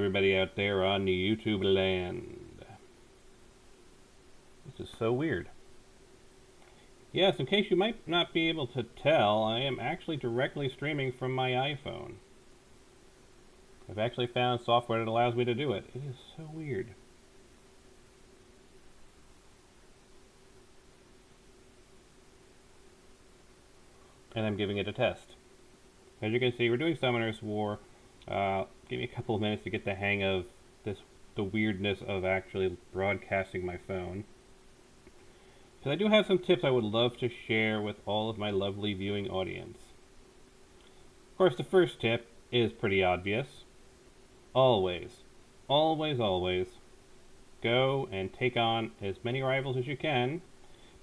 everybody out there on YouTube land. This is so weird. Yes, in case you might not be able to tell, I am actually directly streaming from my iPhone. I've actually found software that allows me to do it. It is so weird. And I'm giving it a test. As you can see, we're doing Summoner's War. Give me a couple of minutes to get the hang of the weirdness of actually broadcasting my phone. Because I do have some tips I would love to share with all of my lovely viewing audience. Of course, the first tip is pretty obvious. Always, always, always go and take on as many rivals as you can,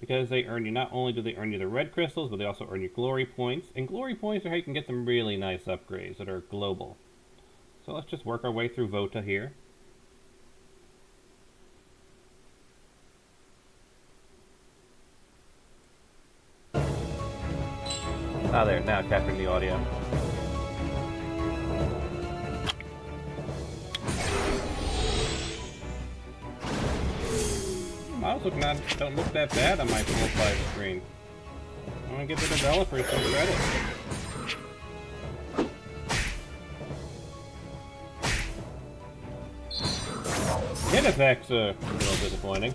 because they earn you, not only do they earn you the red crystals, but they also earn you glory points. And glory points are how you can get some really nice upgrades that are global. So let's just work our way through Vota here. Ah, there, now capturing the audio. Miles don't look that bad on my full-size screen. I want to give the developers some credit. Hit effects are a little disappointing.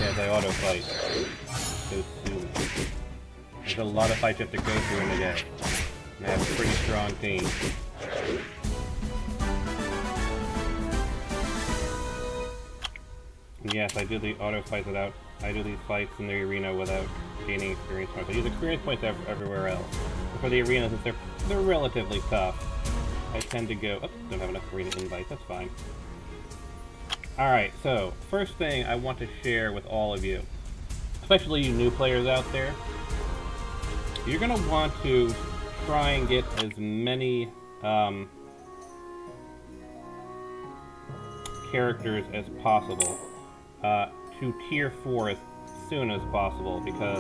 As I auto-fight so soon. There's a lot of fights you have to go through in the game. And I have a pretty strong team. And yes, I do the auto-fights without... I do these fights in the arena without gaining experience points. I use experience points everywhere else. But for the arenas, since they're relatively tough, I tend to go... Oh, don't have enough arena invites, that's fine. Alright, so, first thing I want to share with all of you, especially you new players out there, you're going to want to try and get as many characters as possible to tier 4 as soon as possible, because...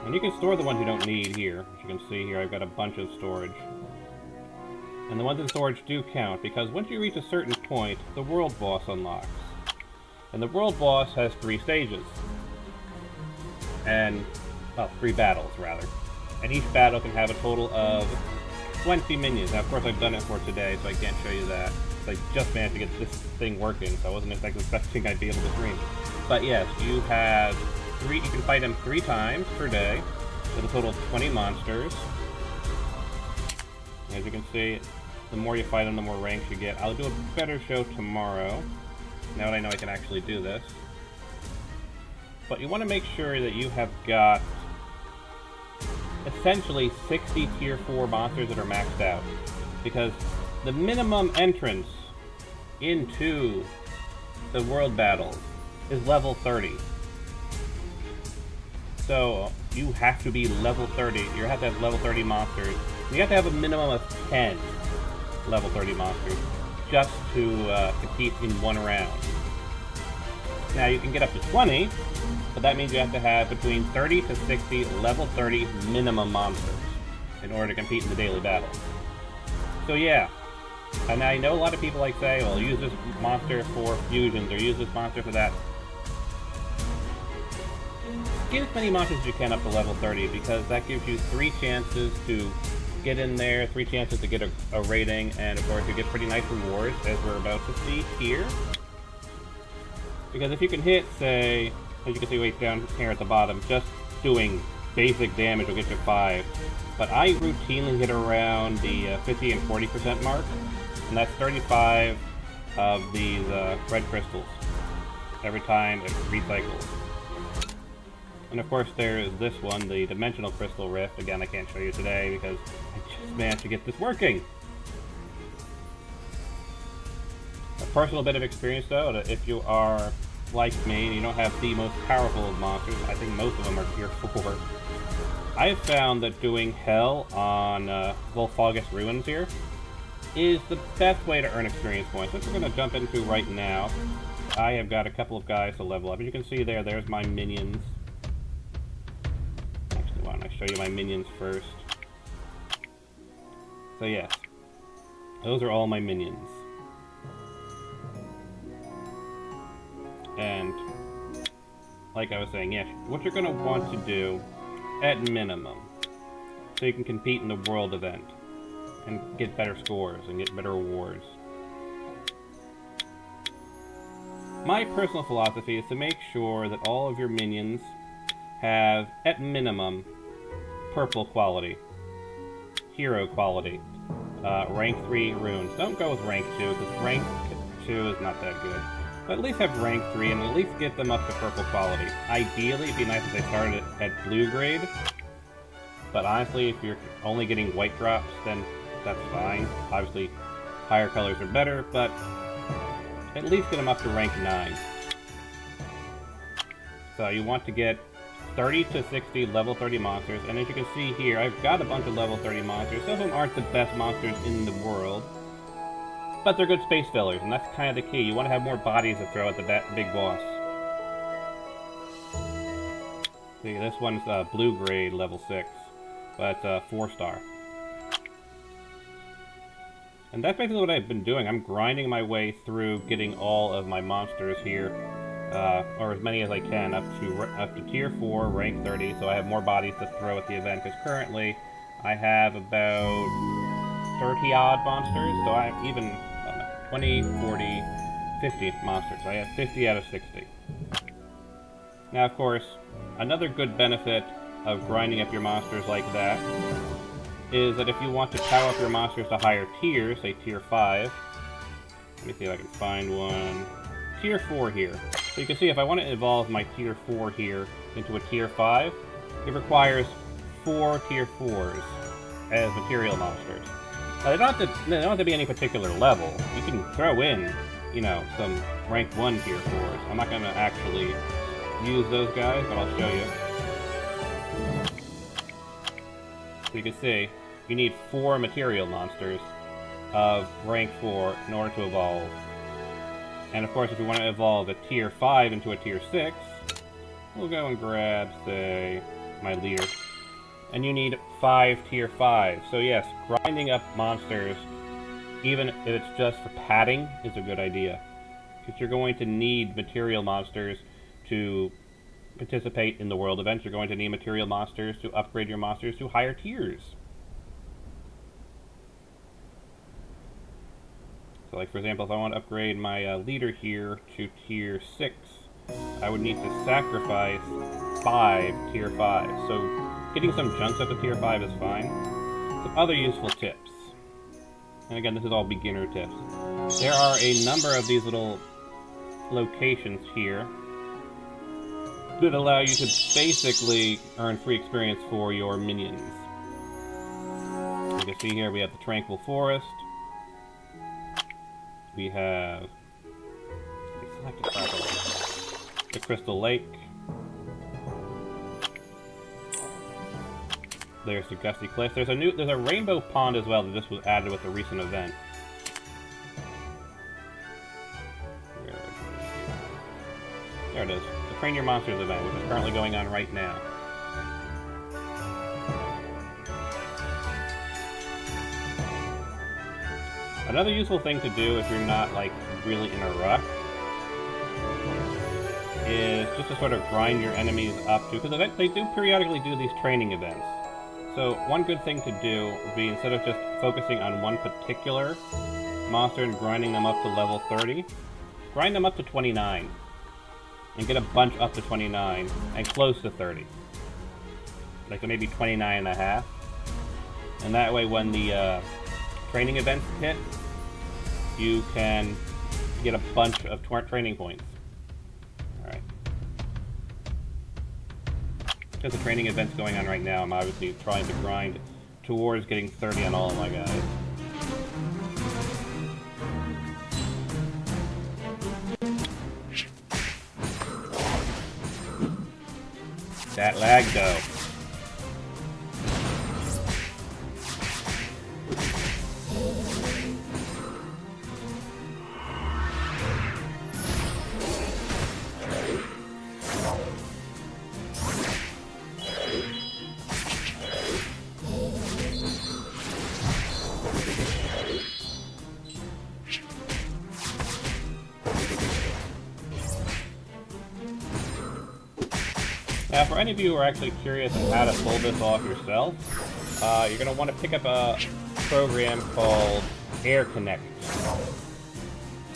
And you can store the ones you don't need here. As you can see here, I've got a bunch of storage. And the ones in storage do count, because once you reach a certain point, the world boss unlocks. And the world boss has 3 stages. And, well, 3 battles, rather. And each battle can have a total of 20 minions. Now, of course, I've done it for today, so I can't show you that. So I just managed to get this thing working, so I wasn't exactly expecting I'd be able to stream. But yes, you have 3, you can fight them 3 times per day, with a total of 20 monsters. As you can see, the more you fight them, the more ranks you get. I'll do a better show tomorrow, now that I know I can actually do this. But you want to make sure that you have got essentially 60 tier 4 monsters that are maxed out. Because the minimum entrance into the world battles is level 30. So you have to be level 30. You have to have level 30 monsters. You have to have a minimum of 10 level 30 monsters just to compete in one round. Now you can get up to 20, but that means you have to have between 30 to 60 level 30 minimum monsters in order to compete in the daily battle. So yeah, and I know a lot of people like say, well, use this monster for fusions or use this monster for that. Get as many monsters as you can up to level 30, because that gives you 3 chances to get in there, 3 chances to get a rating, and of course you get pretty nice rewards, as we're about to see here. Because if you can hit, say, as you can see right down here at the bottom, just doing basic damage will get you 5. But I routinely hit around the 50 and 40% mark, and that's 35 of these red crystals every time it recycles. And of course there's this one, the Dimensional Crystal Rift. Again, I can't show you today because I just managed to get this working. A personal bit of experience though, that if you are like me and you don't have the most powerful of monsters, I think most of them are tier 4, I have found that doing Hell on Volfagus Ruins here is the best way to earn experience points, which we're going to jump into right now. I have got a couple of guys to level up. As you can see there, there's my minions. show you my minions first. So yes, those are all my minions. And like I was saying, yes, what you're going to want to do at minimum, so you can compete in the world event and get better scores and get better rewards. My personal philosophy is to make sure that all of your minions have, at minimum, purple quality, hero quality, rank 3 runes. Don't go with rank 2, because rank 2 is not that good. But at least have rank 3 and at least get them up to purple quality. Ideally, it'd be nice if they started at blue grade. But honestly, if you're only getting white drops, then that's fine. Obviously, higher colors are better, but at least get them up to rank 9. So you want to get 30 to 60 level 30 monsters, and as you can see here, I've got a bunch of level 30 monsters. Some of them aren't the best monsters in the world, but they're good space fillers, and that's kind of the key. You want to have more bodies to throw at the big boss. See, this one's blue grade level 6, but 4-star. And that's basically what I've been doing. I'm grinding my way through getting all of my monsters here, or as many as I can, up to tier 4, rank 30, so I have more bodies to throw at the event, because currently I have about 30-odd monsters, so I have even 20, 40, 50 monsters. I have 50 out of 60. Now, of course, another good benefit of grinding up your monsters like that is that if you want to power up your monsters to higher tiers, say tier 5, let me see if I can find one, tier 4 here. So you can see if I want to evolve my tier 4 here into a tier 5, it requires 4 tier 4s as material monsters. Now, they don't have to be any particular level. You can throw in, you know, some rank 1 tier 4s. I'm not going to actually use those guys, but I'll show you. So you can see, you need 4 material monsters of rank 4 in order to evolve. And of course, if you want to evolve a tier 5 into a tier 6, we'll go and grab, say, my leader. And you need 5 tier 5. So yes, grinding up monsters, even if it's just for padding, is a good idea. Because you're going to need material monsters to participate in the world events. You're going to need material monsters to upgrade your monsters to higher tiers. So like for example, if I want to upgrade my leader here to tier 6, I would need to sacrifice 5 tier 5. So getting some jumps up to tier 5 is fine. Some other useful tips. And again, this is all beginner tips. There are a number of these little locations here that allow you to basically earn free experience for your minions. You can see here we have the Tranquil Forest. We have the Crystal Lake. There's the Gusty Cliff. There's a Rainbow Pond as well that just was added with a recent event. There it is. The Train Your Monsters event, which is currently going on right now. Another useful thing to do if you're not, like, really in a rush is just to sort of grind your enemies up to, because they do periodically do these training events. So one good thing to do would be, instead of just focusing on one particular monster and grinding them up to level 30, grind them up to 29. And get a bunch up to 29 and close to 30. Like maybe 29 and a half. And that way when the training events hit, you can get a bunch of training points. Alright. Because the training event's going on right now, I'm obviously trying to grind towards getting 30 on all of my guys. That lag though. Now, for any of you who are actually curious on how to pull this off yourself, you're going to want to pick up a program called AirConnect.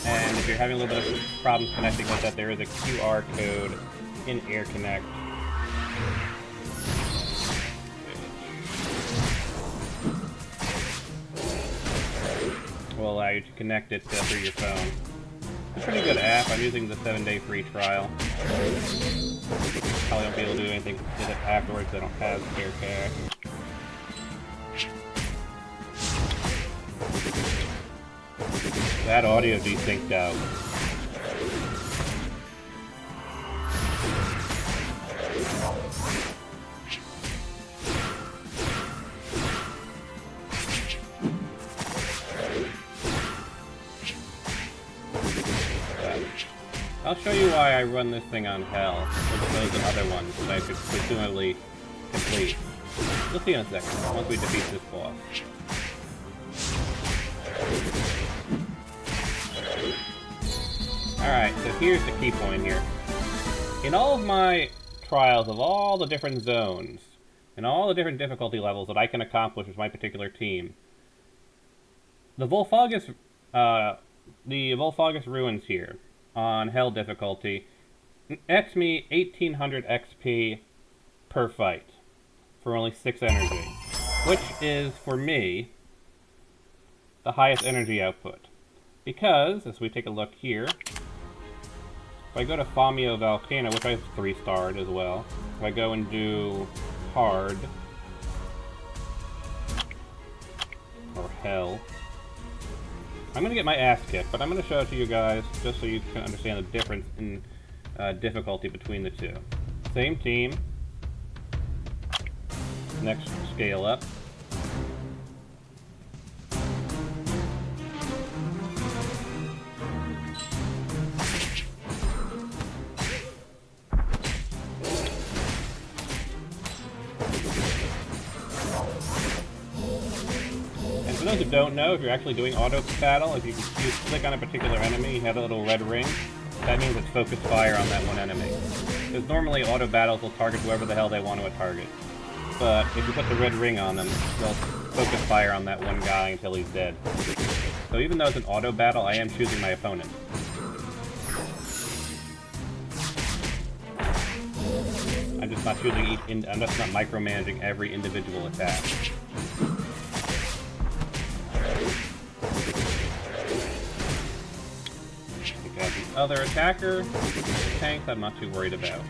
And if you're having a little bit of problems connecting with that, there is a QR code in AirConnect. Will allow you to connect it through your phone. It's a pretty good app. I'm using the 7-day free trial. Probably won't be able to do anything with it afterwards. I don't have AirConnect. That audio desynced out. I'll show you why I run this thing on hell, as opposed to other ones that I could presumably complete. We'll see in a second, once we defeat this boss. Alright, so here's the key point here. In all of my trials of all the different zones, and all the different difficulty levels that I can accomplish with my particular team, the Volfagus Ruins here, on Hell difficulty, nets me 1800 XP per fight, for only 6 energy, which is, for me, the highest energy output. Because, as we take a look here, if I go to Famio Volcano, which I've 3-starred as well, if I go and do Hard, or Hell, I'm going to get my ass kicked, but I'm going to show it to you guys just so you can understand the difference in difficulty between the two. Same team. Next scale up. For those who don't know, if you're actually doing auto battle, if you click on a particular enemy, you have a little red ring, that means it's focused fire on that one enemy. Because normally auto battles will target whoever the hell they want to target. But if you put the red ring on them, they'll focus fire on that one guy until he's dead. So even though it's an auto battle, I am choosing my opponent. I'm just not choosing I'm just not micromanaging every individual attack. Other attacker, tanks I'm not too worried about.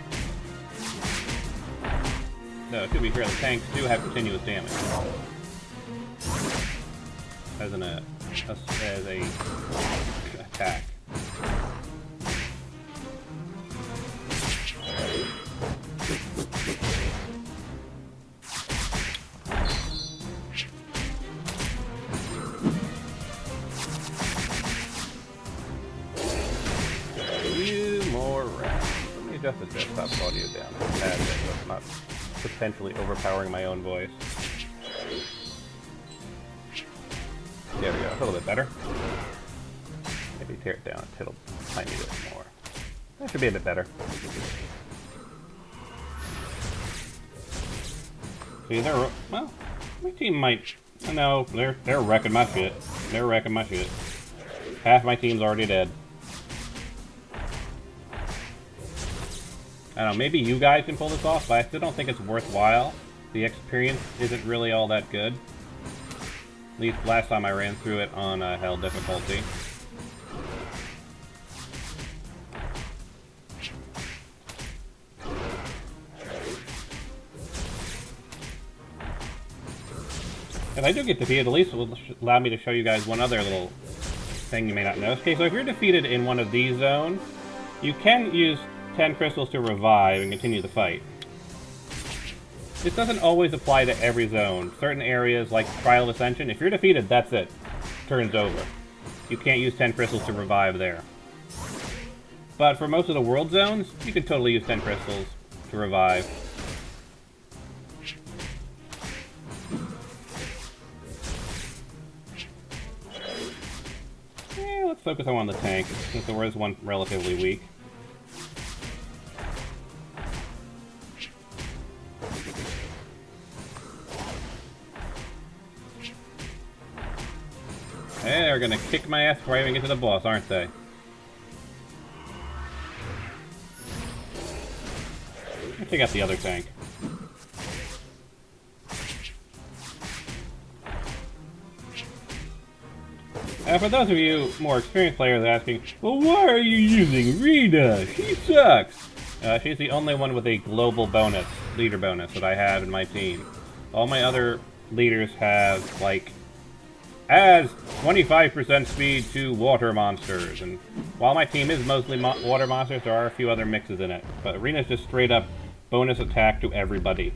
No, to be fair, the tanks do have continuous damage. As a attack. Adjust the desktop audio down a tad bit, so it's not potentially overpowering my own voice. There we go, a little bit better. Maybe tear it down a tiny bit more. That should be a bit better. See, well, my team might, no, they're wrecking my shit. They're wrecking my shit. Half my team's already dead. I don't know, maybe you guys can pull this off, but I still don't think it's worthwhile. The experience isn't really all that good. At least last time I ran through it on Hell difficulty. If I do get defeated, at least it will allow me to show you guys one other little thing you may not know. Okay, so if you're defeated in one of these zones, you can use 10 crystals to revive and continue the fight. This doesn't always apply to every zone. Certain areas, like Trial of Ascension, if you're defeated, that's it. Turn's over. You can't use 10 crystals to revive there. But for most of the world zones, you can totally use 10 crystals to revive. Yeah, let's focus on one of the tanks, since there was one relatively weak. They're gonna kick my ass before I even get to the boss, aren't they? Let's take out the other tank. For those of you more experienced players asking, well, why are you using Rita? She sucks! She's the only one with a global bonus, leader bonus, that I have in my team. All my other leaders have, like, adds 25% speed to water monsters. And while my team is mostly water monsters, there are a few other mixes in it. But Arena's just straight up bonus attack to everybody.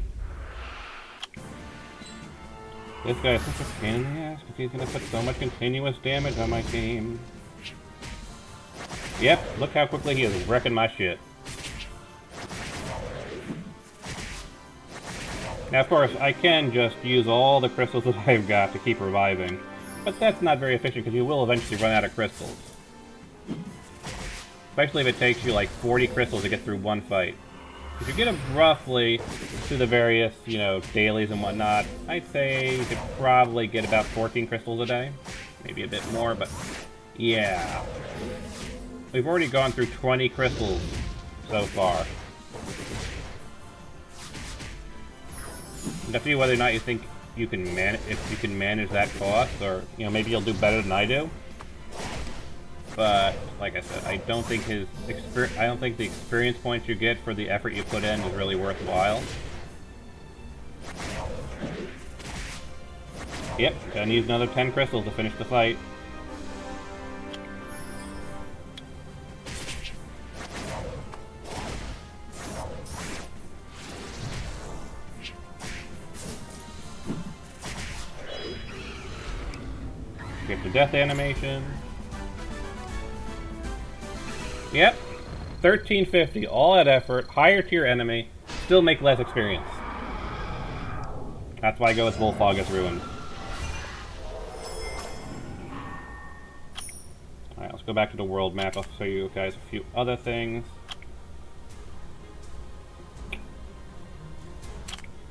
This guy's such a pain in the ass because he's going to put so much continuous damage on my team. Yep, look how quickly he is wrecking my shit. Now, of course, I can just use all the crystals that I've got to keep reviving, but that's not very efficient because you will eventually run out of crystals. Especially if it takes you like 40 crystals to get through one fight. If you get them roughly through the various, you know, dailies and whatnot, I'd say you could probably get about 14 crystals a day. Maybe a bit more, but yeah. We've already gone through 20 crystals so far. To see whether or not you think you can manage that cost, or you know, maybe you'll do better than I do. But like I said, I don't think the experience points you get for the effort you put in is really worthwhile. Yep, gonna use another 10 crystals to finish the fight. Get the death animation. Yep. 1350. All that effort. Higher tier enemy. Still make less experience. That's why I go with Bullfog as ruined. Alright, let's go back to the world map. I'll show you guys a few other things.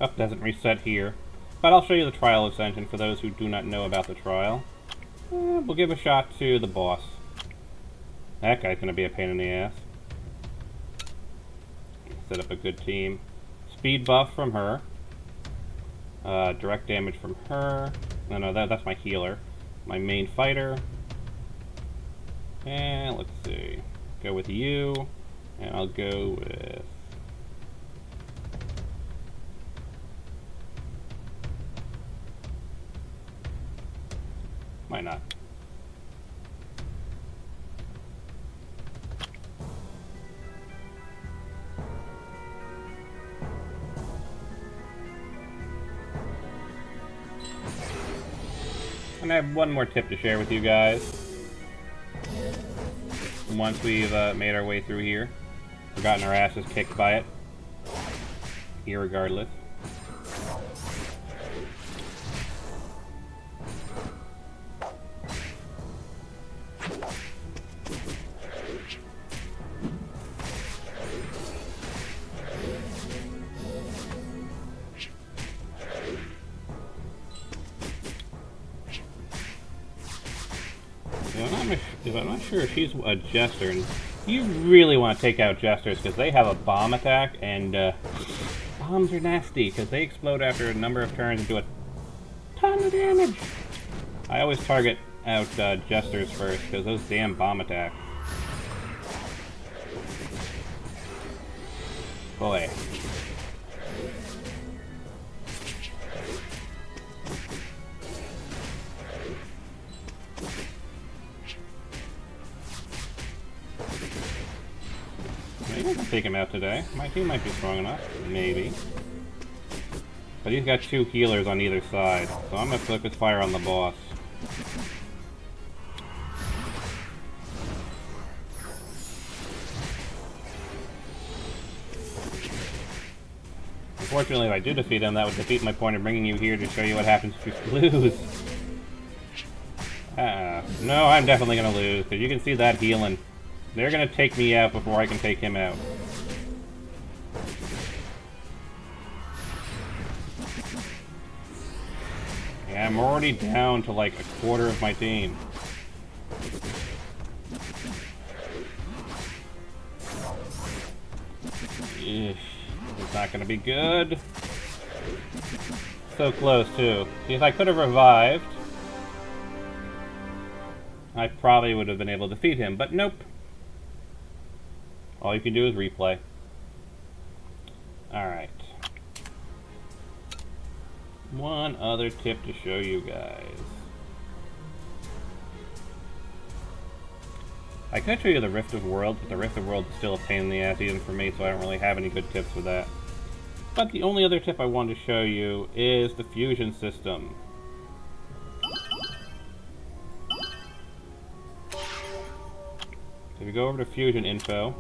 Oh, doesn't reset here. But I'll show you the trial ascension for those who do not know about the trial. We'll give a shot to the boss. That guy's going to be a pain in the ass. Set up a good team. Speed buff from her. Direct damage from her. No, that's my healer. My main fighter. And let's see. Go with you. And I'll go with... Why not? And I have one more tip to share with you guys. Once we've made our way through here, we've gotten our asses kicked by it. Irregardless. I'm not sure if she's a Jester, and you really want to take out Jesters because they have a bomb attack, and bombs are nasty because they explode after a number of turns and do a ton of damage. I always target out Jesters first because those damn bomb attacks. Boy. Maybe I can take him out today. My team might be strong enough. Maybe. But he's got two healers on either side, so I'm going to focus fire on the boss. Unfortunately, if I do defeat him, that would defeat my point of bringing you here to show you what happens if you lose. No, I'm definitely going to lose, because you can see that healing. They're going to take me out before I can take him out. Yeah, I'm already down to like a quarter of my team. not gonna be good. So close, too. See, if I could have revived, I probably would have been able to defeat him, but nope. All you can do is replay. Alright. One other tip to show you guys. I could show you the Rift of Worlds, but the Rift of Worlds is still a pain in the ass even for me, so I don't really have any good tips for that. But the only other tip I wanted to show you is the fusion system. So if you go over to fusion info,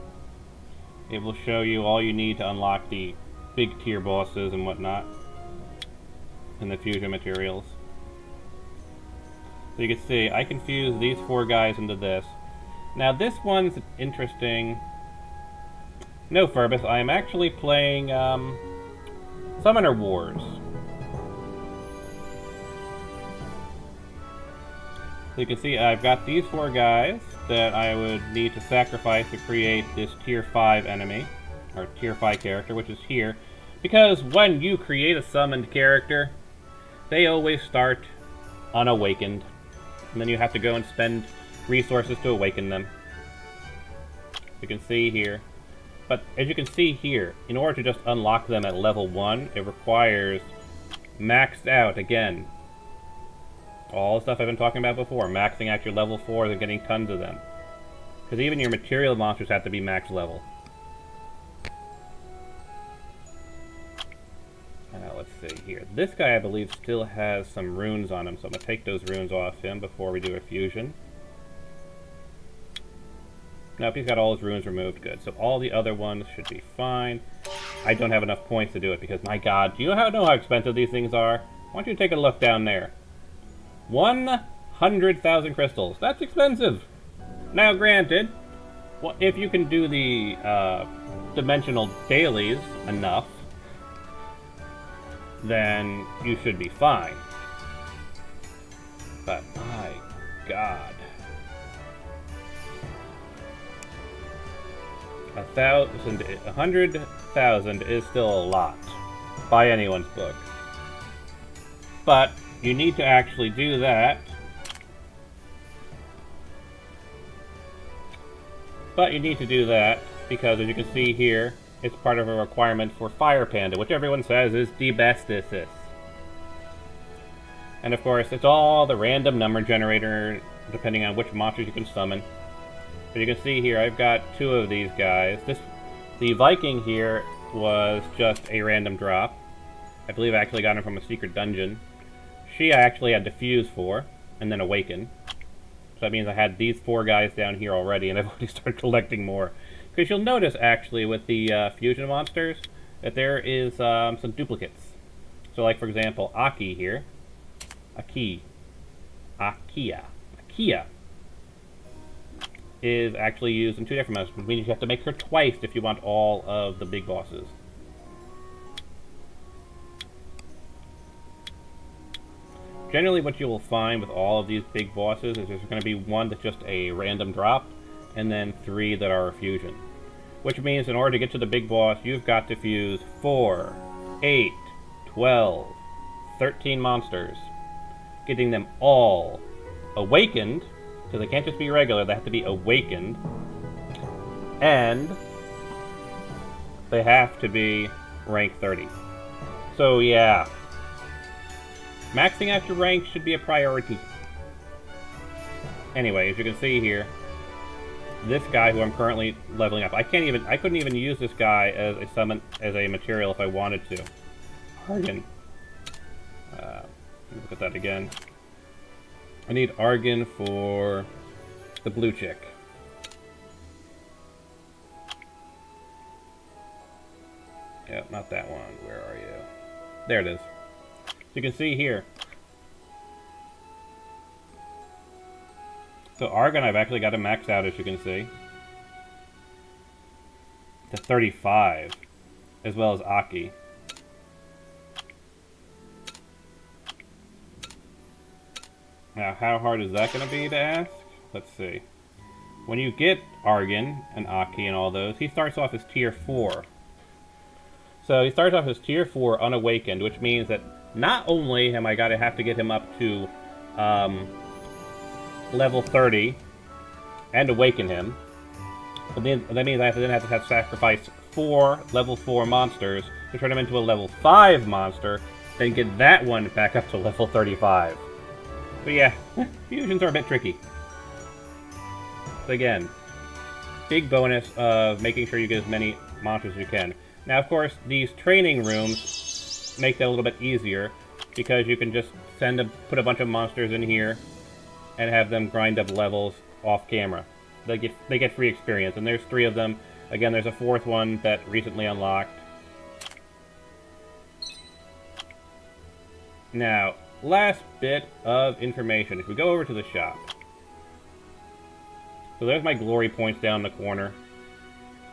it will show you all you need to unlock the big tier bosses and whatnot in the fusion materials. So you can see I can fuse these 4 guys into this. Now this one's interesting. No, Furbus, I am actually playing Summoner Wars. So you can see I've got these 4 guys that I would need to sacrifice to create this tier 5 enemy, or tier 5 character, which is here. Because when you create a summoned character, they always start unawakened. And then you have to go and spend resources to awaken them. You can see here. But as you can see here, in order to just unlock them at level 1, it requires maxed out again. All the stuff I've been talking about before, maxing out your level 4s and getting tons of them. Because even your material monsters have to be max level. Let's see here. This guy, I believe, still has some runes on him, so I'm going to take those runes off him before we do a fusion. Nope, he's got all his runes removed. Good. So all the other ones should be fine. I don't have enough points to do it because, my god, do you know how expensive these things are? Why don't you take a look down there? 100,000 crystals. That's expensive. Now, granted, well, if you can do the dimensional dailies enough, then you should be fine. But, my god. 100,000 is still a lot, by anyone's book. But you need to actually do that. Because, as you can see here, it's part of a requirement for Fire Panda, which everyone says is the bestest. And of course, it's all the random number generator, depending on which monsters you can summon. But you can see here, I've got 2 of these guys. The Viking here was just a random drop. I believe I actually got him from a secret dungeon. She I actually had to fuse for, and then awaken. So that means I had these 4 guys down here already, and I've already started collecting more. Because you'll notice, actually, with the fusion monsters, that there is some duplicates. So, like, for example, Aki here. Akia is actually used in 2 different modes, which means you have to make her twice if you want all of the big bosses. Generally, what you will find with all of these big bosses is there's going to be 1 that's just a random drop, and then 3 that are a fusion. Which means in order to get to the big boss, you've got to fuse 4, 8, 12, 13 monsters. Getting them all awakened, because they can't just be regular, they have to be awakened. And they have to be rank 30. So yeah, maxing out your rank should be a priority. Anyway, as you can see here, this guy who I'm currently leveling up, I couldn't even use this guy as a summon, as a material if I wanted to. Argon. Look at that again. I need Argon for the blue chick. Yep, not that one. Where are you? There it is. So you can see here. So Argon, I've actually got to max out, as you can see, to 35, as well as Aki. Now, how hard is that going to be to ask? Let's see. When you get Argon and Aki and all those, he starts off as tier 4. So he starts off as tier 4 unawakened, which means that not only am I going to have to get him up to level 30 and awaken him, but then that means I then have to sacrifice 4 level 4 monsters to turn him into a level 5 monster, then get that one back up to level 35. So yeah, fusions are a bit tricky. So again, big bonus of making sure you get as many monsters as you can. Now, of course, these training rooms make that a little bit easier because you can just put a bunch of monsters in here and have them grind up levels off camera. They get free experience, and there's 3 of them. Again, there's a 4th one that recently unlocked. Now, last bit of information. If we go over to the shop. So there's my glory points down the corner.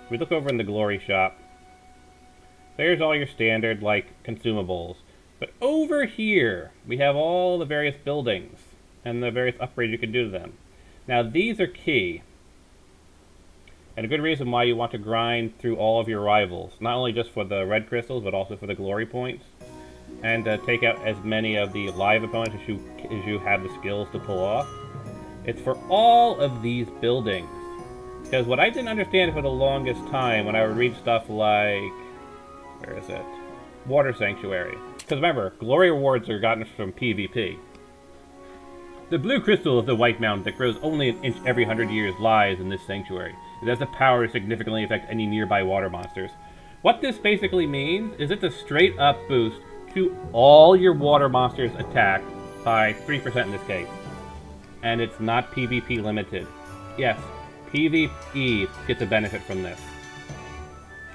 If we look over in the glory shop, there's all your standard, like, consumables. But over here, we have all the various buildings and the various upgrades you can do to them. Now, these are key. And a good reason why you want to grind through all of your rivals. Not only just for the red crystals, but also for the glory points. And take out as many of the live opponents as you have the skills to pull off. It's for all of these buildings. Because what I didn't understand for the longest time when I would read stuff like... Where is it? Water Sanctuary. Because remember, glory rewards are gotten from PvP. The blue crystal of the white mountain that grows only an inch every 100 years lies in this sanctuary. It has the power to significantly affect any nearby water monsters. What this basically means is it's a straight up boost to all your water monsters' attack by 3% in this case. And it's not PvP limited. Yes, PvE gets a benefit from this.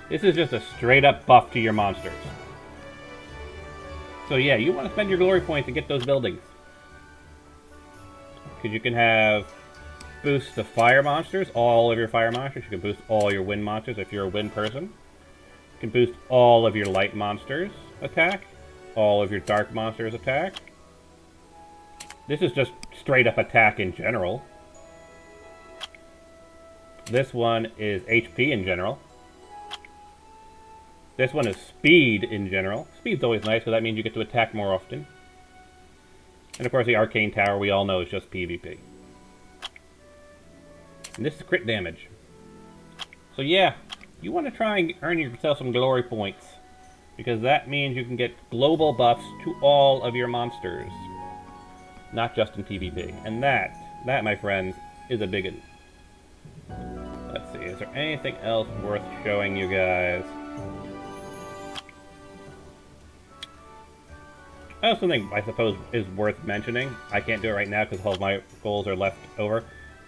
This is just a straight up buff to your monsters. So yeah, you want to spend your glory points to get those buildings. Because you can have boosts to fire monsters, all of your fire monsters. You can boost all your wind monsters if you're a wind person. You can boost all of your light monsters' attack. All of your dark monsters' attack. This is just straight up attack in general. This one is HP in general. This one is speed in general. Speed's always nice because that means you get to attack more often. And of course the Arcane Tower we all know is just PvP. And this is crit damage. So yeah, you want to try and earn yourself some glory points. Because that means you can get global buffs to all of your monsters. Not just in PvP. And that, my friends, is a big one. Let's see, is there anything else worth showing you guys? Something I suppose is worth mentioning. I can't do it right now because all of my goals are left over.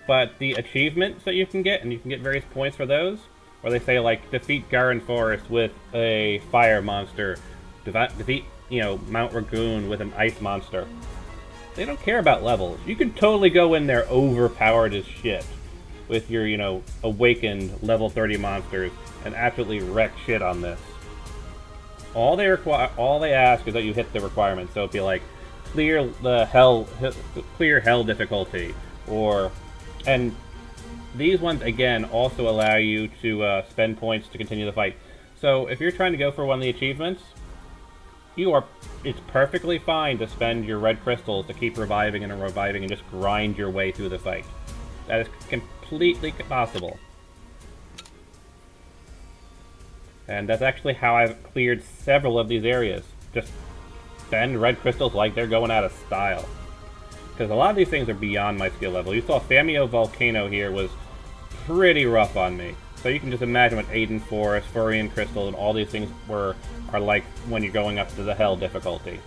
But the achievements that you can get, and you can get various points for those, where they say, like, defeat Garin Forest with a fire monster, defeat, Mount Ragoon with an ice monster. They don't care about levels. You can totally go in there overpowered as shit with your, awakened level 30 monsters and absolutely wreck shit on this. All they ask is that you hit the requirements. So it'd be like, clear hell difficulty, and these ones, again, also allow you to spend points to continue the fight. So if you're trying to go for one of the achievements, it's perfectly fine to spend your red crystals to keep reviving and just grind your way through the fight. That is completely possible. And that's actually how I've cleared several of these areas. Just spend red crystals like they're going out of style. Because a lot of these things are beyond my skill level. You saw Famio Volcano here was pretty rough on me. So you can just imagine what Aiden Forest, Furian Crystal, and all these things are like when you're going up to the hell difficulty.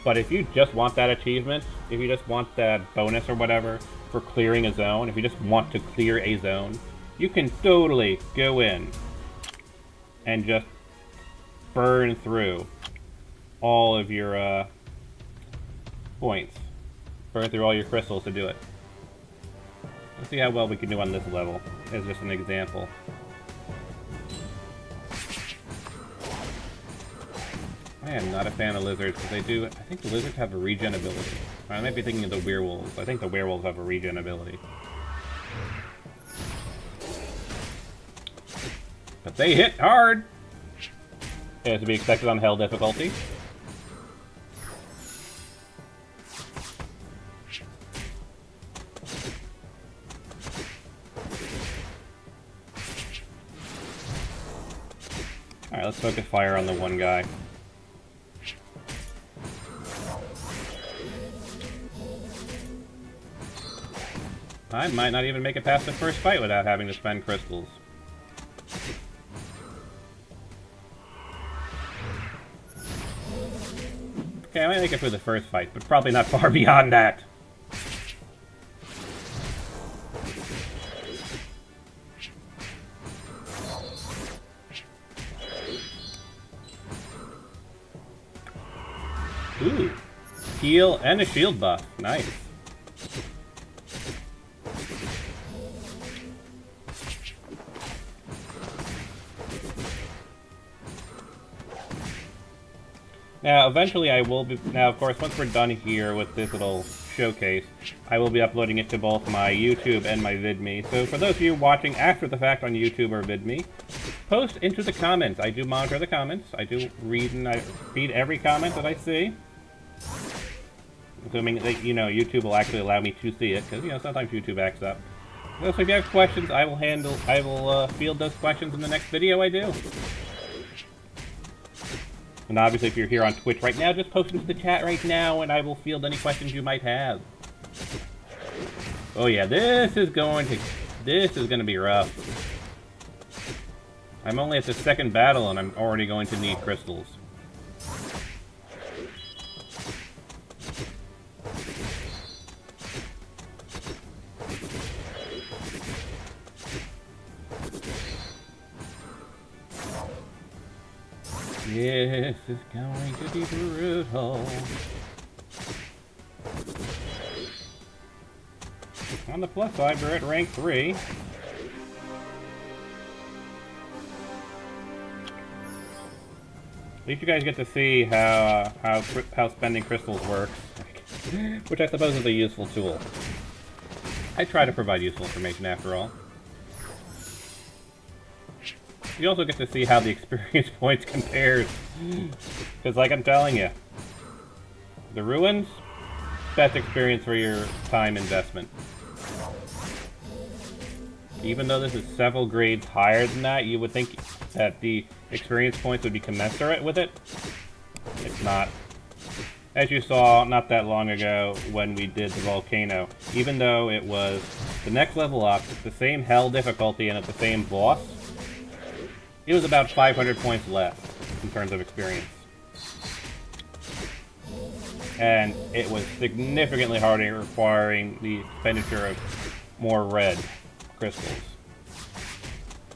But if you just want that achievement, if you just want that bonus or whatever for clearing a zone, if you just want to clear a zone, you can totally go in and just burn through all of your points. Burn through all your crystals to do it. Let's see how well we can do on this level, as just an example. I am not a fan of lizards, because I think the lizards have a regen ability. I might be thinking of the werewolves. I think the werewolves have a regen ability. But they hit hard! As to be expected on Hell difficulty. Alright, let's focus fire on the one guy. I might not even make it past the first fight without having to spend crystals. Okay, I might make it through the first fight, but probably not far beyond that. Ooh. Heal and a shield buff. Nice. Now, eventually I will be... Now, of course, once we're done here with this little showcase, I will be uploading it to both my YouTube and my VidMe. So for those of you watching after the fact on YouTube or VidMe, post into the comments. I do monitor the comments. I do read and I read every comment that I see. Assuming that, you know, YouTube will actually allow me to see it, because, you know, sometimes YouTube acts up. So if you have questions, I will field those questions in the next video I do. And obviously, if you're here on Twitch right now, just post into the chat right now, and I will field any questions you might have. Oh yeah, this is going to be rough. I'm only at the second battle, and I'm already going to need crystals. This is going to be brutal. On the plus side, we're at rank 3. At least you guys get to see how spending crystals works, which I suppose is a useful tool. I try to provide useful information after all. You also get to see how the experience points compares. Because like I'm telling you, the ruins, best experience for your time investment. Even though this is several grades higher than that, you would think that the experience points would be commensurate with it. It's not. As you saw not that long ago when we did the volcano, even though it was the next level up, the same hell difficulty and at the same boss, it was about 500 points less in terms of experience. And it was significantly harder, requiring the expenditure of more red crystals.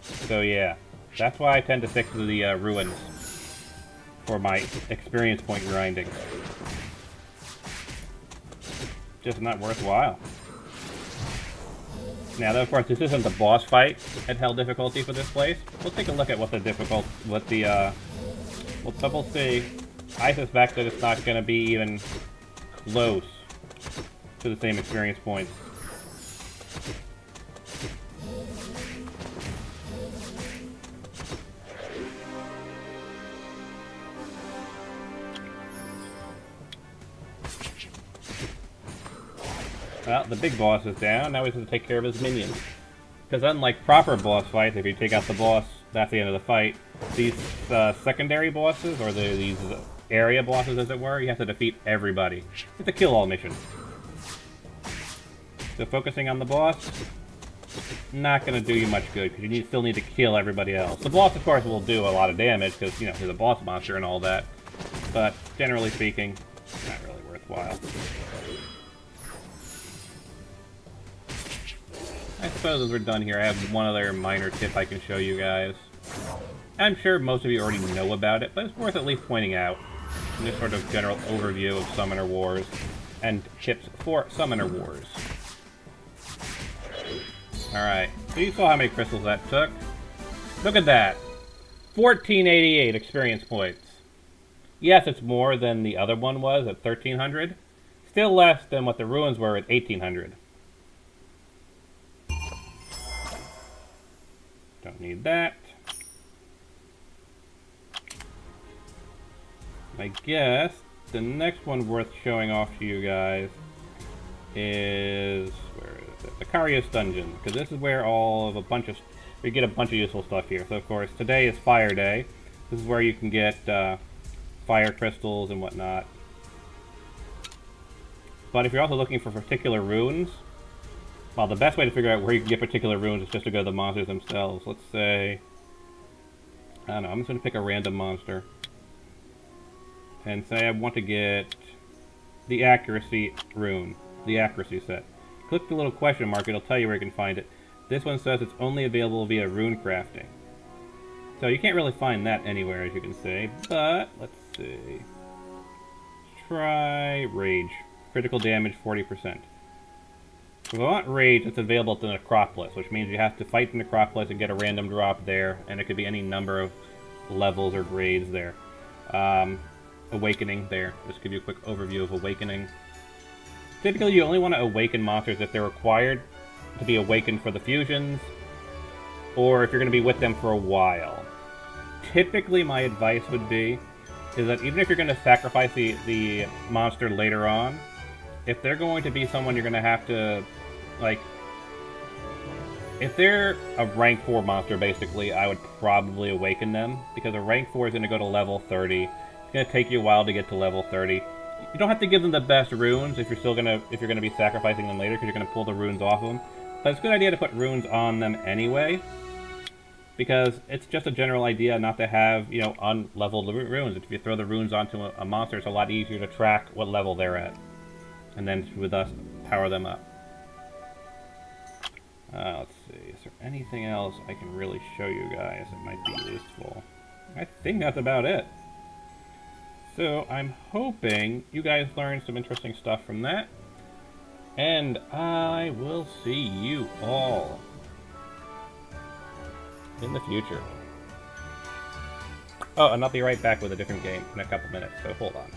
So yeah, that's why I tend to stick to the ruins for my experience point grinding. Just not worthwhile. Now, of course, this isn't the boss fight at hell difficulty for this place. We'll take a look at what the we'll see. I suspect that it's not going to be even close to the same experience points. Well, the big boss is down, now we have to take care of his minions. Because unlike proper boss fights, if you take out the boss, that's the end of the fight. These secondary bosses, or these area bosses as it were, you have to defeat everybody. It's a kill-all mission. So focusing on the boss, not going to do you much good, because you still need to kill everybody else. The boss, of course, will do a lot of damage, because, you know, he's a boss monster and all that. But, generally speaking, not really worthwhile. I suppose as we're done here, I have one other minor tip I can show you guys. I'm sure most of you already know about it, but it's worth at least pointing out. This sort of general overview of Summoner Wars, and tips for Summoner Wars. Alright, so you saw how many crystals that took. Look at that! 1488 experience points. Yes, it's more than the other one was at 1300. Still less than what the ruins were at 1800. Don't need that. I guess the next one worth showing off to you guys is, where is it? The Carius Dungeon, because this is where we get a bunch of useful stuff here. So of course, today is Fire Day. This is where you can get fire crystals and whatnot. But if you're also looking for particular runes, well, the best way to figure out where you can get particular runes is just to go to the monsters themselves. Let's say, I don't know, I'm just going to pick a random monster. And say I want to get the accuracy rune, the accuracy set. Click the little question mark, it'll tell you where you can find it. This one says it's only available via rune crafting. So you can't really find that anywhere, as you can see. But, let's see. Try Rage. Critical damage 40%. If we want Rage, it's available at the Necropolis, which means you have to fight the Necropolis and get a random drop there, and it could be any number of levels or grades there. Awakening there. Just give you a quick overview of Awakening. Typically, you only want to awaken monsters if they're required to be awakened for the fusions, or if you're going to be with them for a while. Typically, my advice would be is that even if you're going to sacrifice the monster later on, if they're going to be someone you're going to have to, like, if they're a rank 4 monster, basically, I would probably awaken them, because a rank 4 is going to go to level 30. It's going to take you a while to get to level 30. You don't have to give them the best runes if you're going to be sacrificing them later, because you're going to pull the runes off them. But it's a good idea to put runes on them anyway, because it's just a general idea not to have, you know, unleveled runes. If you throw the runes onto a monster, it's a lot easier to track what level they're at, and then with us power them up. Let's see, is there anything else I can really show you guys that might be useful? I think that's about it. So I'm hoping you guys learned some interesting stuff from that, and I will see you all in the future. Oh, and I'll be right back with a different game in a couple minutes, so hold on.